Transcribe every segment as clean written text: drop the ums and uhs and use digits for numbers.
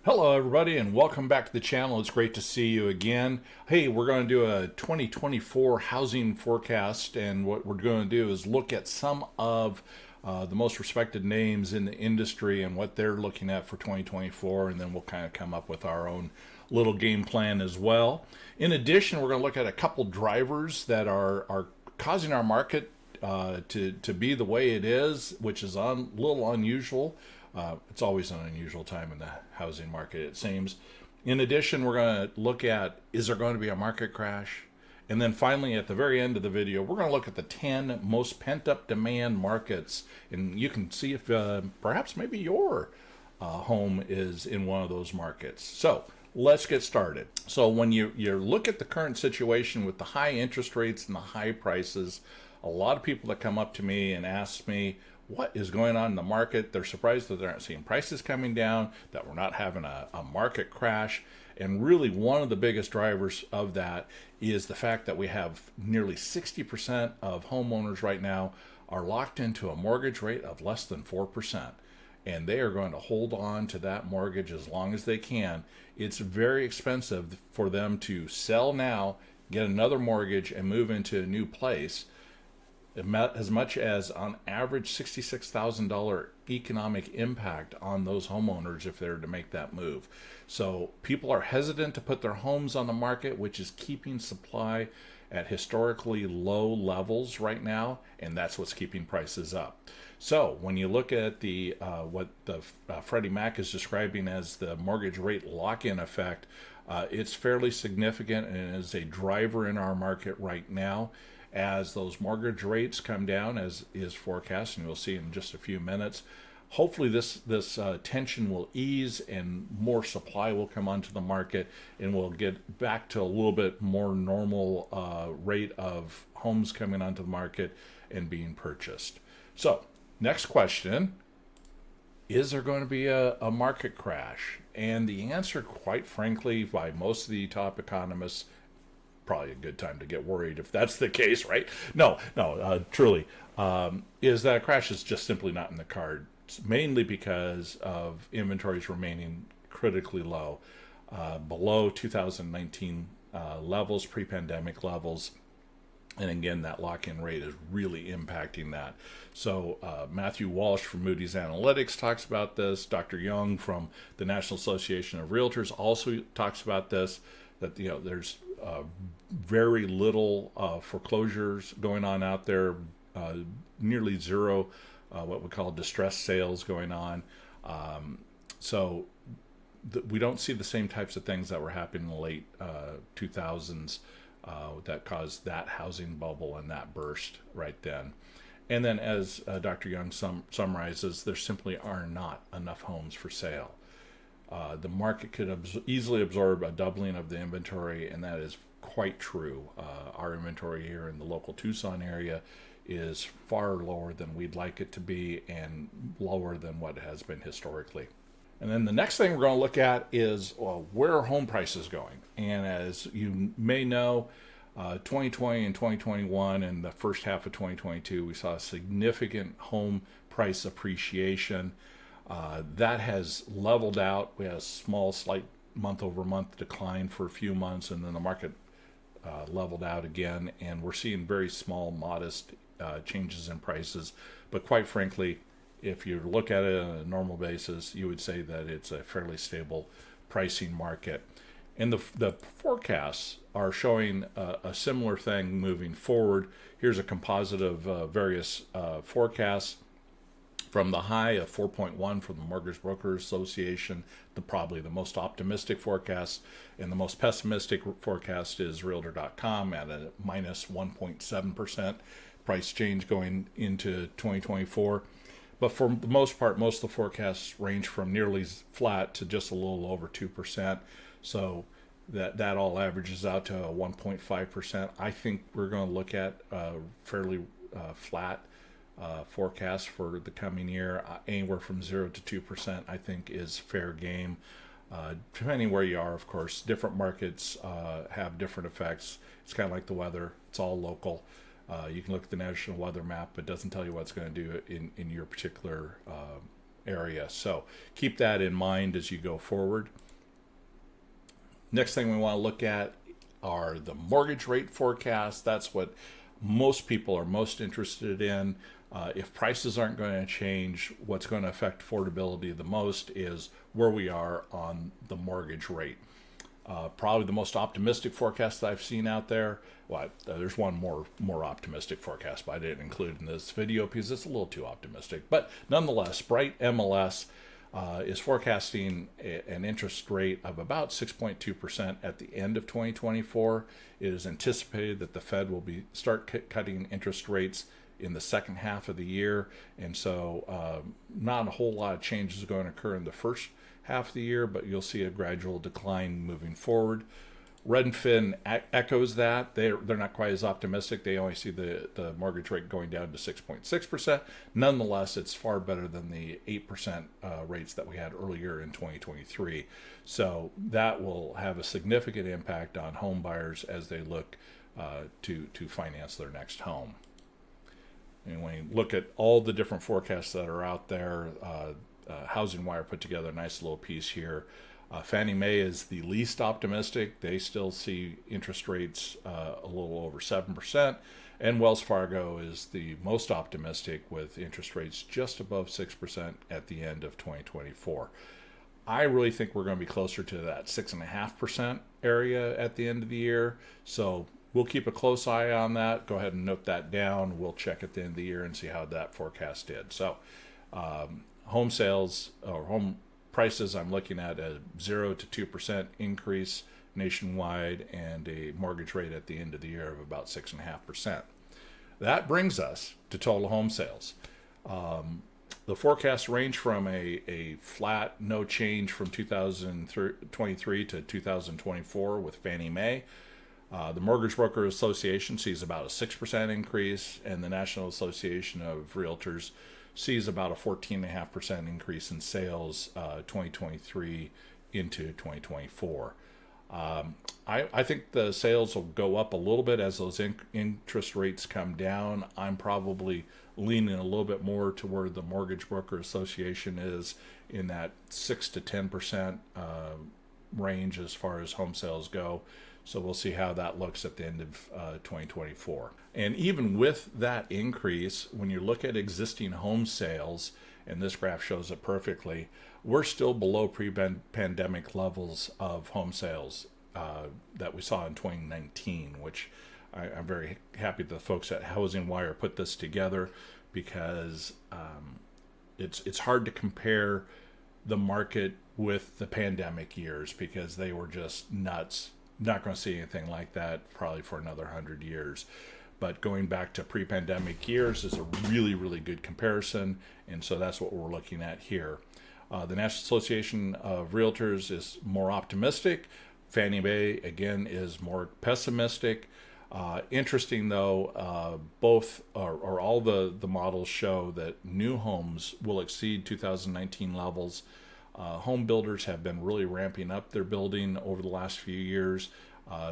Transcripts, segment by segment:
Hello, everybody, and welcome back to the channel. It's great to see you again. Hey, we're going to do a 2024 housing forecast, and what we're going to do is look at some of the most respected names in the industry and what they're looking at for 2024, and then we'll kind of come up with our own little game plan as well. In addition, we're going to look at a couple drivers that are causing our market to be the way it is, which is a little unusual. It's always an unusual time in the housing market, it seems. In addition, we're going to look at, is there going to be a market crash? And then finally, at the very end of the video, we're going to look at the 10 most pent-up demand markets. And you can see if perhaps maybe your home is in one of those markets. So let's get started. So when you look at the current situation with the high interest rates and the high prices, a lot of people that come up to me and ask me, what is going on in the market? They're surprised that they aren't seeing prices coming down, that we're not having a market crash. And really one of the biggest drivers of that is the fact that we have nearly 60% of homeowners right now are locked into a mortgage rate of less than 4%. And they are going to hold on to that mortgage as long as they can. It's very expensive for them to sell now, get another mortgage, and move into a new place. As much as on average $66,000 economic impact on those homeowners if they're to make that move. So people are hesitant to put their homes on the market, which is keeping supply at historically low levels right now, and that's what's keeping prices up. So when you look at the what the Freddie Mac is describing as the mortgage rate lock-in effect, it's fairly significant and is a driver in our market right now. As those mortgage rates come down, as is forecast, and we'll see in just a few minutes, hopefully this tension will ease and more supply will come onto the market, and we'll get back to a little bit more normal rate of homes coming onto the market and being purchased. So, next question. Is there going to be a market crash? And the answer, quite frankly, by most of the top economists, probably a good time to get worried if that's the case, right? No, truly, is that a crash is just simply not in the cards, mainly because of inventories remaining critically low, below 2019 levels, pre-pandemic levels. And again, that lock-in rate is really impacting that. So Matthew Walsh from Moody's Analytics talks about this. Dr. Young from the National Association of Realtors also talks about this, that there's very little foreclosures going on out there, nearly zero what we call distressed sales going on. So we don't see the same types of things that were happening in the late 2000s that caused that housing bubble and that burst right then. And then as Dr. Young summarizes, there simply are not enough homes for sale. The market could easily absorb a doubling of the inventory, and that is quite true. Our inventory here in the local Tucson area is far lower than we'd like it to be and lower than what it has been historically. And then the next thing we're going to look at is where are home prices going? And as you may know, 2020 and 2021 and the first half of 2022, we saw a significant home price appreciation. That has leveled out. We had a small, slight month-over-month decline for a few months, and then the market leveled out again, and we're seeing very small, modest changes in prices. But quite frankly, if you look at it on a normal basis, you would say that it's a fairly stable pricing market. And the forecasts are showing a similar thing moving forward. Here's a composite of various forecasts. From the high of 4.1 from the Mortgage Brokers Association, probably the most optimistic forecast, and the most pessimistic forecast is Realtor.com at a minus 1.7% price change going into 2024. But for the most part, most of the forecasts range from nearly flat to just a little over 2%. So that all averages out to a 1.5%. I think we're going to look at fairly flat forecast for the coming year. Anywhere from 0 to 2% I think is fair game, depending where you are. Of course, different markets have different effects. It's kind of like the weather. It's all local. You can look at the national weather map, but it doesn't tell you what it's going to do in your particular area. So keep that in mind as you go forward. Next thing we want to look at are the mortgage rate forecasts. That's what most people are most interested in. If prices aren't going to change, what's going to affect affordability the most is where we are on the mortgage rate. Probably the most optimistic forecast that I've seen out there. Well, there's one more optimistic forecast, but I didn't include in this video because it's a little too optimistic. But nonetheless, Bright MLS is forecasting an interest rate of about 6.2% at the end of 2024. It is anticipated that the Fed will start cutting interest rates in the second half of the year, and so not a whole lot of changes are going to occur in the first half of the year, but you'll see a gradual decline moving forward. Redfin echoes that. They're not quite as optimistic. They only see the mortgage rate going down to 6.6%. Nonetheless, it's far better than the 8% rates that we had earlier in 2023. So that will have a significant impact on home buyers as they look to finance their next home. And when you look at all the different forecasts that are out there, Housing Wire put together a nice little piece here. Fannie Mae is the least optimistic. They still see interest rates a little over 7%. And Wells Fargo is the most optimistic with interest rates just above 6% at the end of 2024. I really think we're going to be closer to that 6.5% area at the end of the year. So we'll keep a close eye on that. Go ahead and note that down. We'll check at the end of the year and see how that forecast did. So home sales or home prices, I'm looking at a 0 to 2% increase nationwide and a mortgage rate at the end of the year of about 6.5%. That brings us to total home sales. The forecasts range from a flat, no change from 2023 to 2024 with Fannie Mae. The Mortgage Broker Association sees about a 6% increase, and the National Association of Realtors sees about a 14.5% increase in sales 2023 into 2024. I think the sales will go up a little bit as those interest rates come down. I'm probably leaning a little bit more to where the Mortgage Broker Association is in that 6 to 10% range as far as home sales go. So we'll see how that looks at the end of 2024. And even with that increase, when you look at existing home sales, and this graph shows it perfectly, we're still below pre-pandemic levels of home sales that we saw in 2019, which I'm very happy the folks at Housing Wire put this together, because it's hard to compare the market with the pandemic years, because they were just nuts. Not going to see anything like that probably for another 100 years. But going back to pre-pandemic years is a really, really good comparison, and so that's what we're looking at here. The National Association of Realtors is more optimistic. Fannie Mae, again, is more pessimistic. Interesting, though, both or all the models show that new homes will exceed 2019 levels. Home builders have been really ramping up their building over the last few years.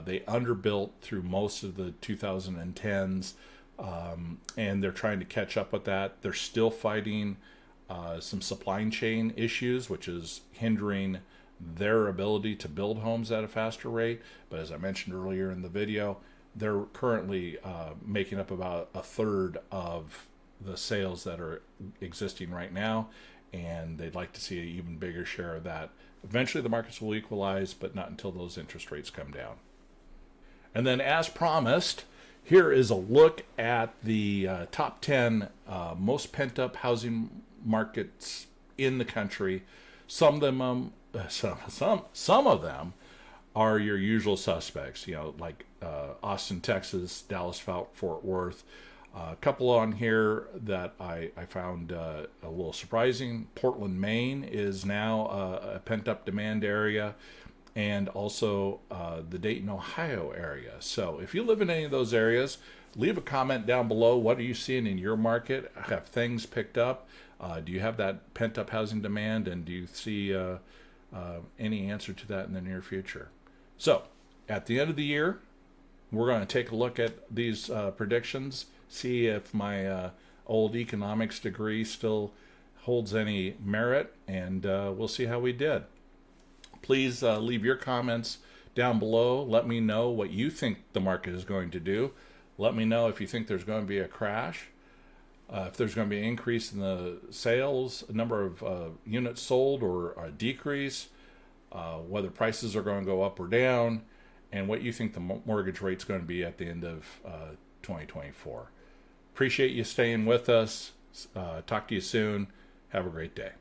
They underbuilt through most of the 2010s, and they're trying to catch up with that. They're still fighting some supply chain issues, which is hindering their ability to build homes at a faster rate. But as I mentioned earlier in the video, they're currently making up about a third of the sales that are existing right now, and they'd like to see an even bigger share of that. Eventually the markets will equalize, but not until those interest rates come down. And then, as promised, here is a look at the top 10 most pent-up housing markets in the country. Some of them are your usual suspects, like Austin, Texas, Dallas, Fort Worth. A couple on here that I found a little surprising. Portland, Maine is now a pent-up demand area, and also the Dayton, Ohio area. So if you live in any of those areas, leave a comment down below. What are you seeing in your market? Have things picked up? Do you have that pent-up housing demand, and do you see any answer to that in the near future? So at the end of the year, we're going to take a look at these predictions, see if my old economics degree still holds any merit, and we'll see how we did. Please leave your comments down below. Let me know what you think the market is going to do. Let me know if you think there's going to be a crash, if there's going to be an increase in the sales, number of units sold, or a decrease, whether prices are going to go up or down, and what you think the mortgage rate's going to be at the end of 2024. Appreciate you staying with us. Talk to you soon. Have a great day.